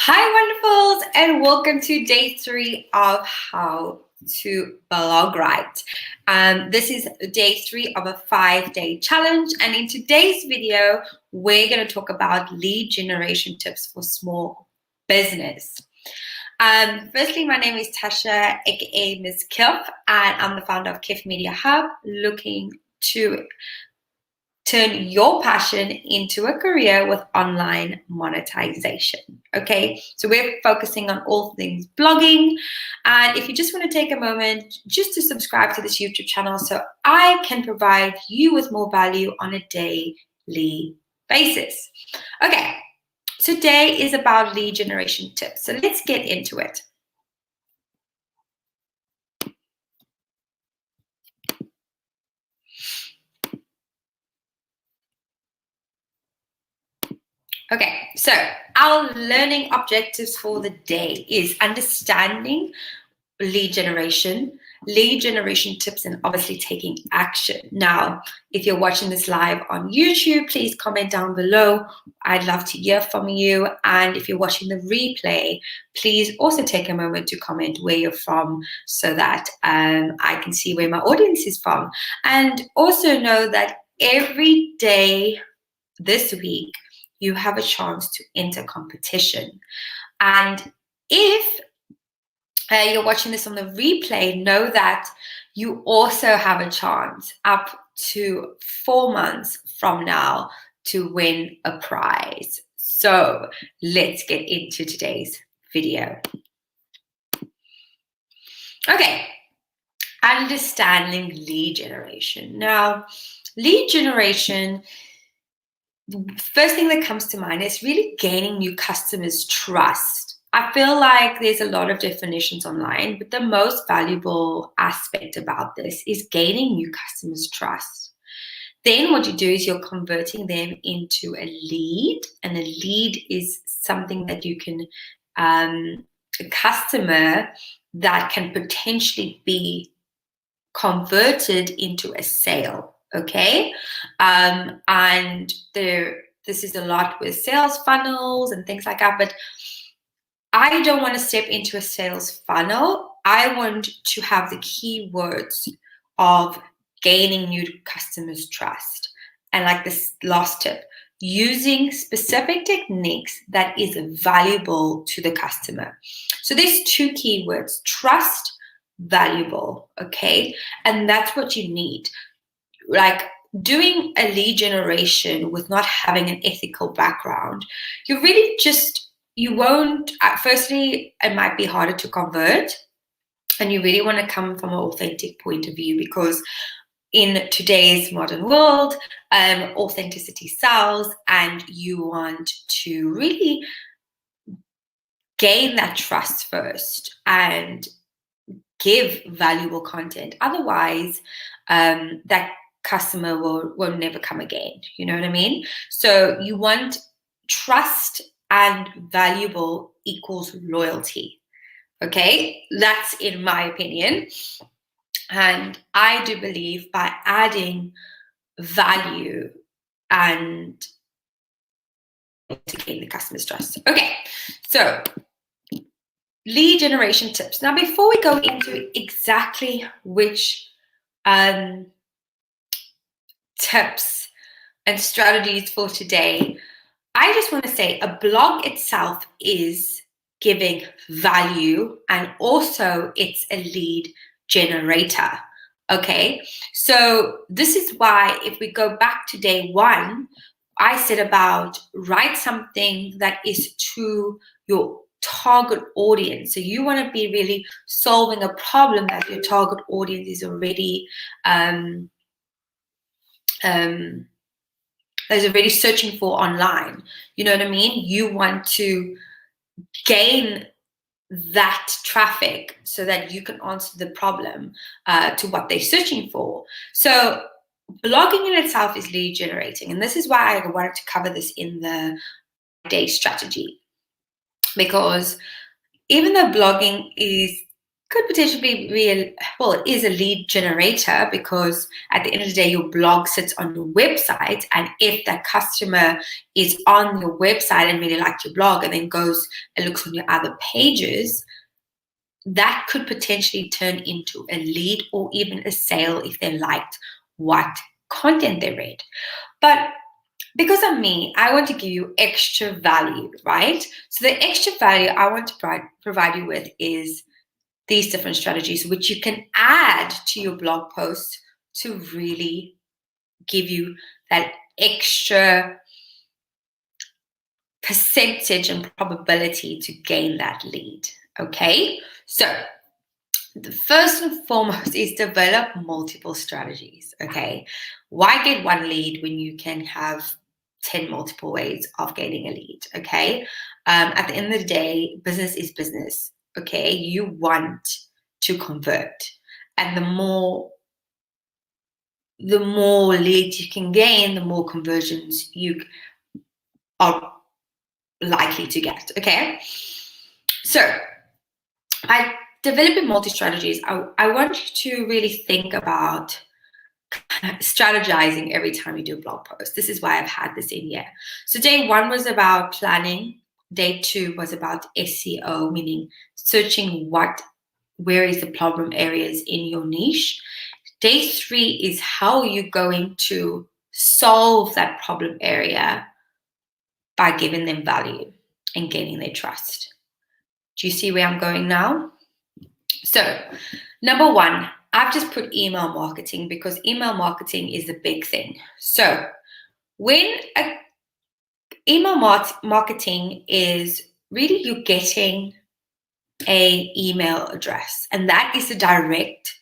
Hi, wonderfuls, and welcome to day 3 of How to Blog Right. This is day 3 of a 5-day challenge, and in today's video, we're going to talk about lead generation tips for small business. Firstly, my name is Tasha, aka Ms. Kif, and I'm the founder of Kif Media Hub, looking to turn your passion into a career with online monetization. Okay, so we're focusing on all things blogging. And if you just want to take a moment just to subscribe to this YouTube channel so I can provide you with more value on a daily basis. Okay, today is about lead generation tips. So let's get into it. Okay, so our learning objectives for the day is understanding lead generation tips, and obviously taking action. Now, if you're watching this live on YouTube, please comment down below. I'd love to hear from you. And if you're watching the replay, please also take a moment to comment where you're from so that I can see where my audience is from. And also know that every day this week, you have a chance to enter competition. And if you're watching this on the replay, know that you also have a chance up to 4 months from now to win a prize. So let's get into today's video. Okay, understanding lead generation. Now, lead generation, the first thing that comes to mind is really gaining new customers' trust. I feel like there's a lot of definitions online, but the most valuable aspect about this is gaining new customers' trust. Then what you do is you're converting them into a lead, and a lead is something that you can, a customer that can potentially be converted into a sale. Okay, and this is a lot with sales funnels and things like that, but I don't want to step into a sales funnel. I want to have the keywords of gaining new customers' trust. And like this last tip, using specific techniques that is valuable to the customer. So there's 2 keywords: trust, valuable. Okay, and that's what you need. Like, doing a lead generation with not having an ethical background, you really just, you won't, firstly, it might be harder to convert, and you really want to come from an authentic point of view, because in today's modern world, authenticity sells, and you want to really gain that trust first and give valuable content. Otherwise, that customer will never come again. You know what I mean? So you want trust, and valuable equals loyalty. Okay, that's in my opinion. And I do believe by adding value and to gain the customer's trust. Okay, so lead generation tips. Now, before we go into exactly which tips and strategies for today, I just want to say a blog itself is giving value, and also it's a lead generator. Okay, so this is why if we go back to day 1, I said about write something that is to your target audience. So you want to be really solving a problem that your target audience is already is already searching for online. You know what I mean? You want to gain that traffic so that you can answer the problem to what they're searching for. So blogging in itself is lead generating, and this is why I wanted to cover this in the day strategy, because even though blogging is could potentially be it is a lead generator, because at the end of the day, your blog sits on your website. And if that customer is on your website and really liked your blog and then goes and looks on your other pages, that could potentially turn into a lead or even a sale if they liked what content they read. But because of me, I want to give you extra value, right? So the extra value I want to provide you with is these different strategies, which you can add to your blog post to really give you that extra percentage and probability to gain that lead. Okay, so the first and foremost is develop multiple strategies. Okay, why get one lead when you can have 10 multiple ways of gaining a lead? Okay, at the end of the day, business is business. Okay, you want to convert, and the more leads you can gain, the more conversions you are likely to get. Okay, so by developing multi-strategies, I want you to really think about strategizing every time you do a blog post. This is why I've had this in here. So day one was about planning. Day two was about SEO, meaning searching where is the problem areas in your niche. Day three is how you're going to solve that problem area by giving them value and gaining their trust. Do you see where I'm going now? So, number one, I've just put email marketing because email marketing is the big thing. So, when email marketing is really you getting a email address, and that is the direct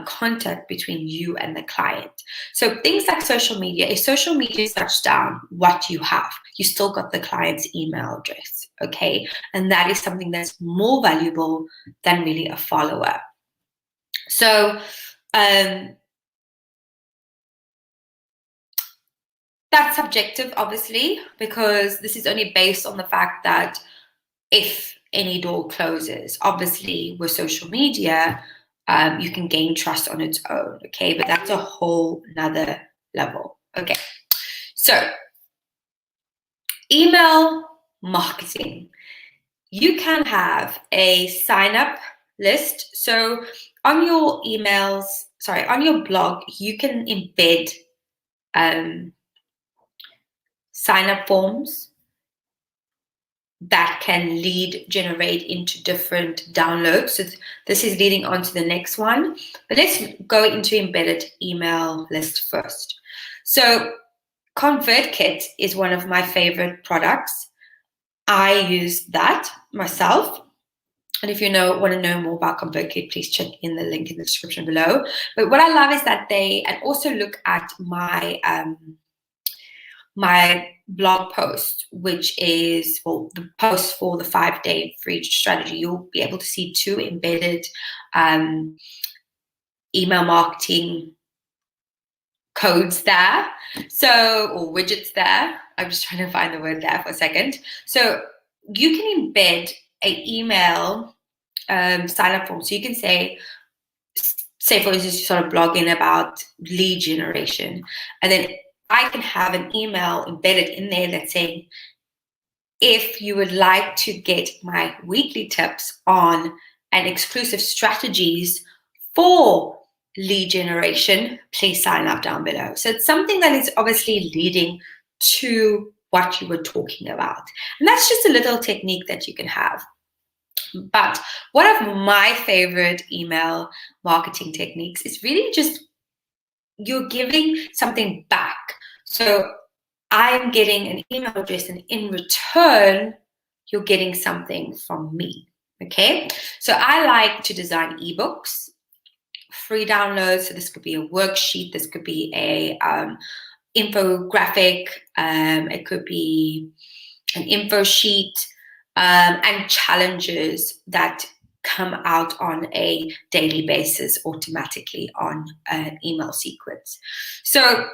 contact between you and the client. So things like social media, if social media shuts down what you have, you still got the client's email address, okay? And that is something that's more valuable than really a follower. So that's subjective, obviously, because this is only based on the fact that if any door closes, obviously with social media, you can gain trust on its own, okay? But that's a whole nother level, okay? So, email marketing. You can have a sign-up list. So, on your on your blog, you can embed sign-up forms that can lead generate into different downloads. So this is leading on to the next one. But let's go into embedded email list first. So ConvertKit is one of my favorite products. I use that myself. And if you want to know more about ConvertKit, please check in the link in the description below. But what I love is that and also look at my my blog post, which is the post for the 5-day free strategy. You'll be able to see 2 embedded email marketing codes there, or widgets there. I'm just trying to find the word there for a second. So you can embed an email sign up form. So you can say for instance, you sort of blogging about lead generation, and then I can have an email embedded in there that's saying, if you would like to get my weekly tips on and exclusive strategies for lead generation, please sign up down below. So it's something that is obviously leading to what you were talking about. And that's just a little technique that you can have. But one of my favorite email marketing techniques is really just you're giving something back. So I'm getting an email address, and in return, you're getting something from me. Okay, so I like to design ebooks, free downloads. So this could be a worksheet, this could be a infographic, it could be an info sheet, and challenges that come out on a daily basis automatically on an email sequence. So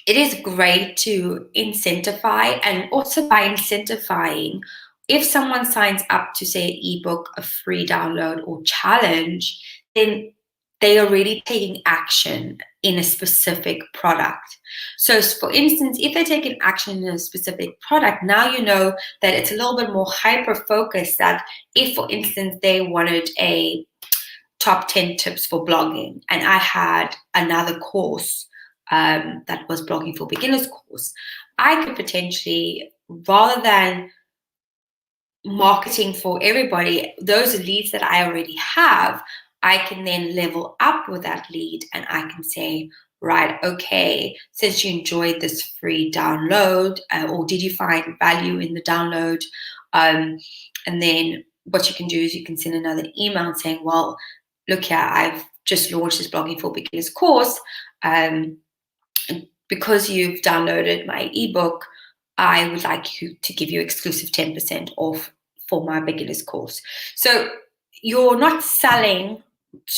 it is great to incentify, and also by incentifying, if someone signs up to say an ebook, a free download or challenge, then they are already taking action in a specific product. So for instance, if they take an action in a specific product, now you know that it's a little bit more hyper-focused, that if, for instance, they wanted a top 10 tips for blogging, and I had another course that was blogging for beginners course, I could potentially, rather than marketing for everybody, those leads that I already have, I can then level up with that lead, and I can say, right, okay, since you enjoyed this free download, or did you find value in the download? And then what you can do is you can send another email saying, well, look here, I've just launched this blogging for beginners course. Because you've downloaded my ebook, I would like to give you exclusive 10% off for my beginners course. So you're not selling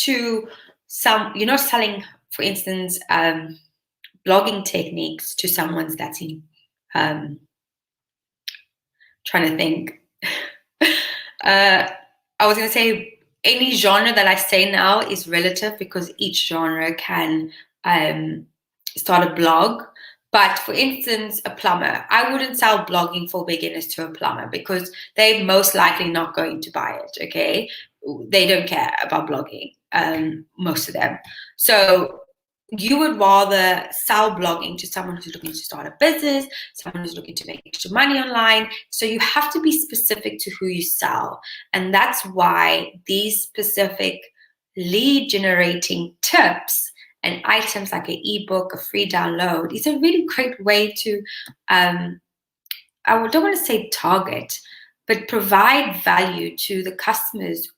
you're not selling, for instance, blogging techniques to someone that's in, trying to think. I was going to say any genre that I say now is relative, because each genre can start a blog. But for instance, a plumber, I wouldn't sell blogging for beginners to a plumber, because they're most likely not going to buy it, okay? They don't care about blogging, most of them. So you would rather sell blogging to someone who's looking to start a business, someone who's looking to make extra money online. So you have to be specific to who you sell. And that's why these specific lead generating tips and items like an ebook, a free download, is a really great way to, I don't want to say target, but provide value to the customers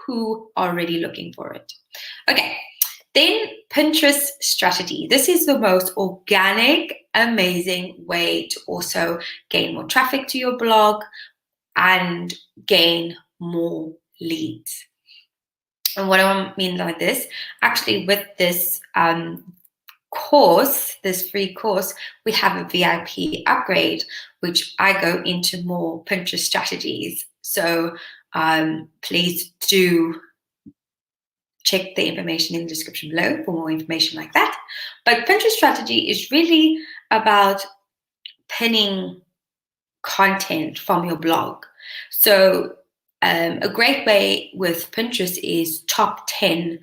who are already looking for it. Okay. Then Pinterest strategy. This is the most organic, amazing way to also gain more traffic to your blog and gain more leads. And what do I mean by this? Actually, with this course, this free course, we have a VIP upgrade, which I go into more Pinterest strategies. So please do check the information in the description below for more information like that. But Pinterest strategy is really about pinning content from your blog. So a great way with Pinterest is top 10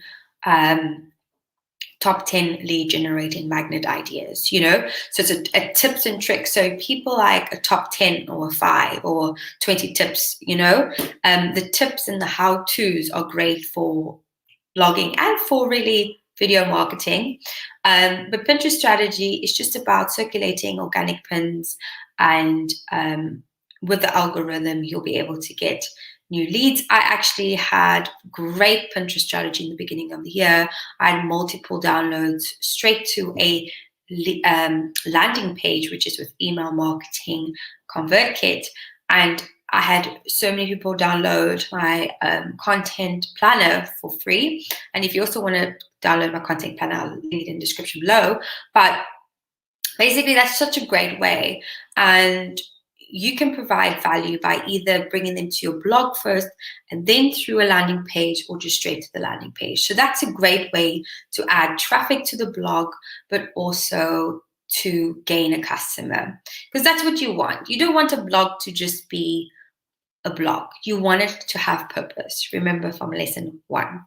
lead generating magnet ideas, you know? So it's a tips and tricks. So people like a top 10 or a 5 or 20 tips, you know? The tips and the how-tos are great for blogging and for really video marketing. But Pinterest strategy is just about circulating organic pins, and with the algorithm, you'll be able to get new leads. I actually had great Pinterest strategy in the beginning of the year. I had multiple downloads straight to a landing page, which is with email marketing ConvertKit. And I had so many people download my content planner for free. And if you also want to download my content planner, I'll link it in the description below. But basically, that's such a great way. And you can provide value by either bringing them to your blog first and then through a landing page, or just straight to the landing page. So that's a great way to add traffic to the blog, but also to gain a customer, because that's what you want. You don't want a blog to just be a blog. You want it to have purpose. Remember from lesson 1.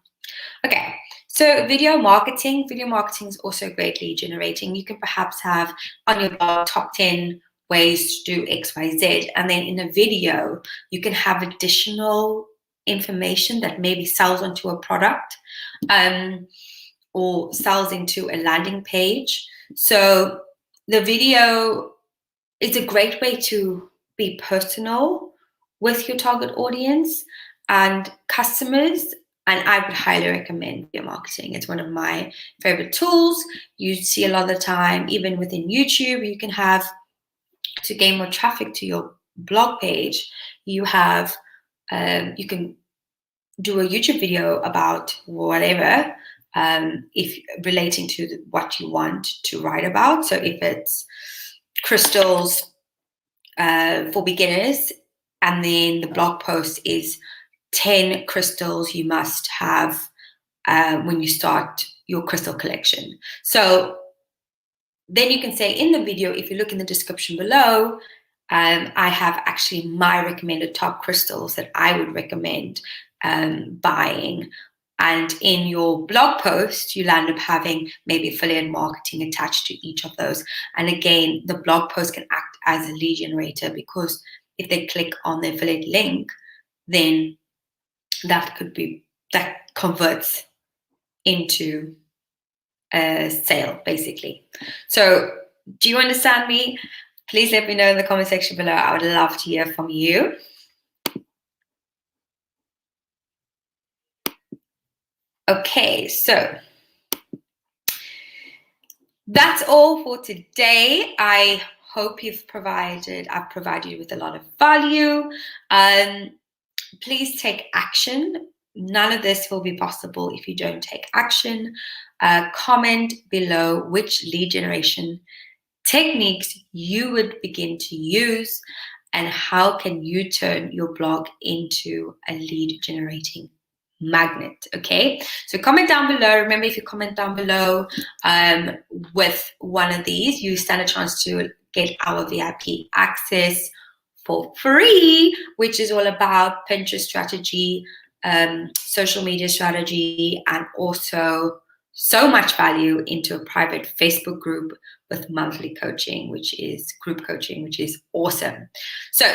Okay, so video marketing. Video marketing is also great lead generating. You can perhaps have on your blog top 10 ways to do X, Y, Z. And then in a video, you can have additional information that maybe sells onto a product or sells into a landing page. So the video is a great way to be personal with your target audience and customers. And I would highly recommend video marketing. It's one of my favorite tools. You see a lot of the time, even within YouTube, you can have, to gain more traffic to your blog page, you have, you can do a YouTube video about whatever, if relating to what you want to write about. So if it's crystals for beginners, and then the blog post is 10 crystals you must have when you start your crystal collection. So then you can say in the video, if you look in the description below, I have actually my recommended top crystals that I would recommend buying. And in your blog post, you'll end up having maybe affiliate marketing attached to each of those. And again, the blog post can act as a lead generator, because if they click on the affiliate link, then that converts into a sale, basically. So do you understand me? Please let me know in the comment section below. I would love to hear from you. Okay, so that's all for today. I hope I've provided you with a lot of value. Please take action. None of this will be possible if you don't take action. Comment below which lead generation techniques you would begin to use, and how can you turn your blog into a lead generating magnet. Okay, so comment down below. Remember, if you comment down below with one of these, you stand a chance to get our VIP access for free, which is all about Pinterest strategy, social media strategy, and also so much value into a private Facebook group with monthly coaching, which is group coaching, which is awesome. So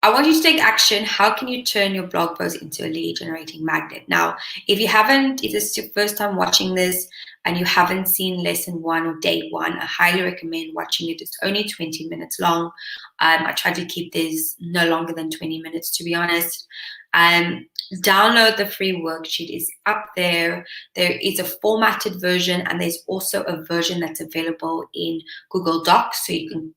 I want you to take action. How can you turn your blog post into a lead generating magnet? Now, if this is your first time watching this and you haven't seen lesson 1 or day 1, I highly recommend watching it. It's only 20 minutes long. I try to keep this no longer than 20 minutes, to be honest. Download the free worksheet. Is up there. There is a formatted version, and there's also a version that's available in Google Docs, so you can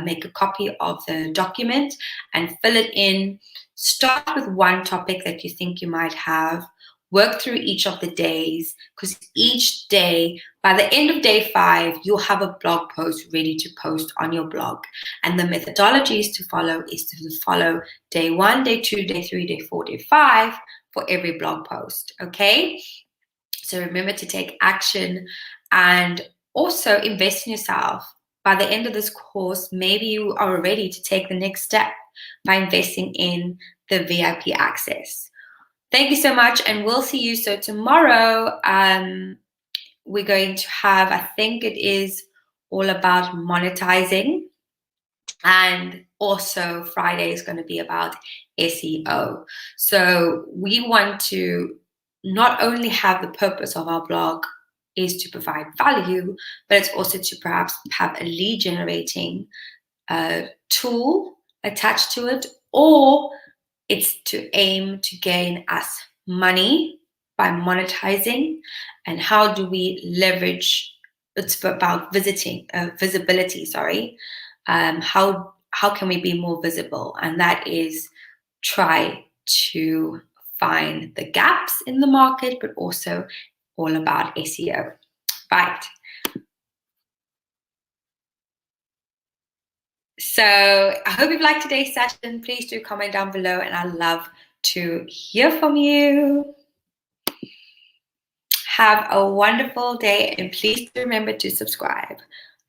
make a copy of the document and fill it in. Start with one topic that you think you might have. Work through each of the days, because each day, by the end of day 5, you'll have a blog post ready to post on your blog. And the methodologies to follow is to follow day 1, day 2, day 3, day 4, day 5 for every blog post. Okay? So remember to take action and also invest in yourself. By the end of this course, maybe you are ready to take the next step by investing in the VIP access. Thank you so much, and we'll see you. So tomorrow, we're going to have, I think it is all about monetizing, and also Friday is going to be about SEO. So we want to not only have the purpose of our blog is to provide value, but it's also to perhaps have a lead generating tool attached to it, or it's to aim to gain us money by monetizing. And how do we leverage? It's about visibility. Sorry, how can we be more visible? And that is try to find the gaps in the market, but also all about SEO. Right. So I hope you've liked today's session. Please do comment down below, and I'd love to hear from you. Have a wonderful day, and please remember to subscribe.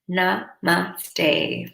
Namaste.